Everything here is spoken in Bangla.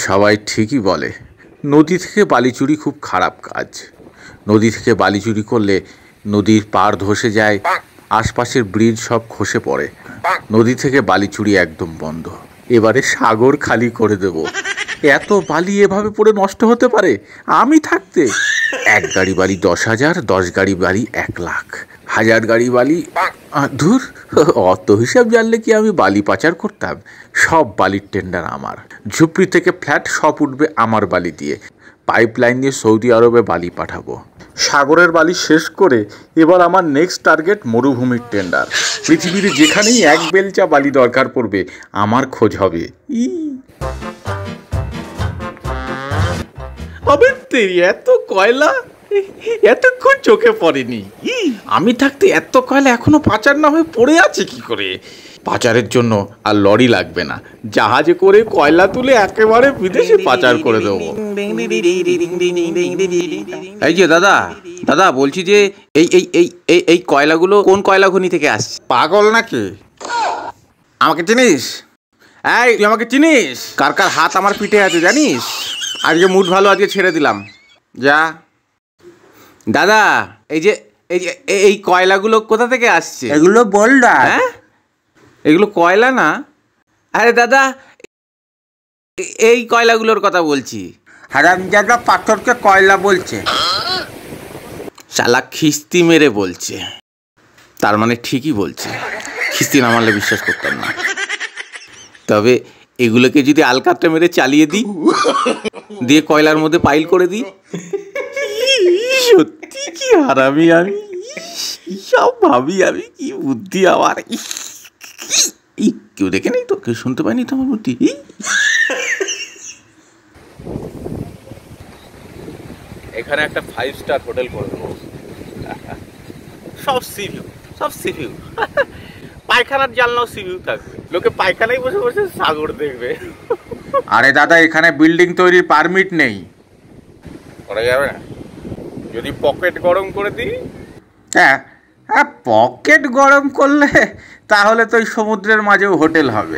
সবাই ঠিকই বলে নদী থেকে বালি চুরি খুব খারাপ কাজ। নদী থেকে বালি চুরি করলে নদীর পাড় ধসে যায়, আশপাশের ব্রিজ সব খসে পড়ে। নদী থেকে বালি চুরি একদম বন্ধ। এবারে সাগর খালি করে দেব। এত বালি এভাবে পড়ে নষ্ট হতে পারে আমি থাকতে? 1 গাড়ি বালি 10,000, 10 গাড়ি বালি 1 লাখ, 1000 গাড়ি বালি ধুর, অত হিসাব জানলে কি আমি বালি পাচার করতাম? সব বালির টেন্ডার আমার। ঝুপড়ি থেকে ফ্ল্যাট সব উঠবে আমার বালি দিয়ে। পাইপলাইন দিয়ে সৌদি আরবে বালি পাঠাবো। সাগরের বালি শেষ করে এবার আমার নেক্সট টার্গেট মরুভূমির টেন্ডার। পৃথিবীর যেখানেই 1 বেলচা বালি দরকার পড়বে আমার খোঁজ হবে। আবে তেরি, এত কয়লা এতক্ষণ চোখে পড়েনি। আমি থাকতে এত কয়লা এখনো পাচার না হয়ে পড়ে আছে কি করে? পাচারের জন্য আর লরি লাগবে না, জাহাজে করে কয়লা তুলে একেবারে বিদেশে পাচার করে দেবো। এই যে দাদা দাদা বলছি যে এই এই এই এই এই কয়লাগুলো কোন কয়লা খনি থেকে আসছে? পাগল নাকি? আমাকে চিনিস? এই তুই আমাকে চিনিস? কার কার হাত আমার পিঠে আছে জানিস? আজকে মুড ভালো, আজকে ছেড়ে দিলাম, যা। দাদা এই যে এই যে এই কয়লাগুলো কোথা থেকে আসছে? এগুলো বোল্ডার। হ্যাঁ, এগুলো কয়লা না। আরে দাদা এই কয়লাগুলোর কথা বলছি। হারামজাদা পাথরকে কয়লা বলছে। শালা খিস্তি মেরে বলছে, তার মানে ঠিকই বলছে। খিস্তি না মারলে বিশ্বাস করতাম না। তবে এগুলোকে যদি আলকাতটা মেরে চালিয়ে দিই, দিয়ে কয়লার মধ্যে পাইল করে দিই, সত্যি কি হারামি আমি, সব ভাবি আমি, কি বুদ্ধি আমার। কেউ দেখে নেই তো, কেউ শুনতে পায়নি তো আমার বুদ্ধি। এখানে একটা 5 স্টার হোটেল করে দেবো। সব সিভিউ, সব সিভিউ। পায়খানার জানলাও সিভিউ থাকবে, লোকে পায়খানায় বসে বসে সাগর দেখবে। আরে দাদা, এখানে বিল্ডিং তৈরির পারমিট নেই। করা যাবে না? যদি পকেট গরম করে দিই? হ্যাঁ হ্যাঁ, পকেট গরম করলে তাহলে তো ওই সমুদ্রের মাঝেও হোটেল হবে।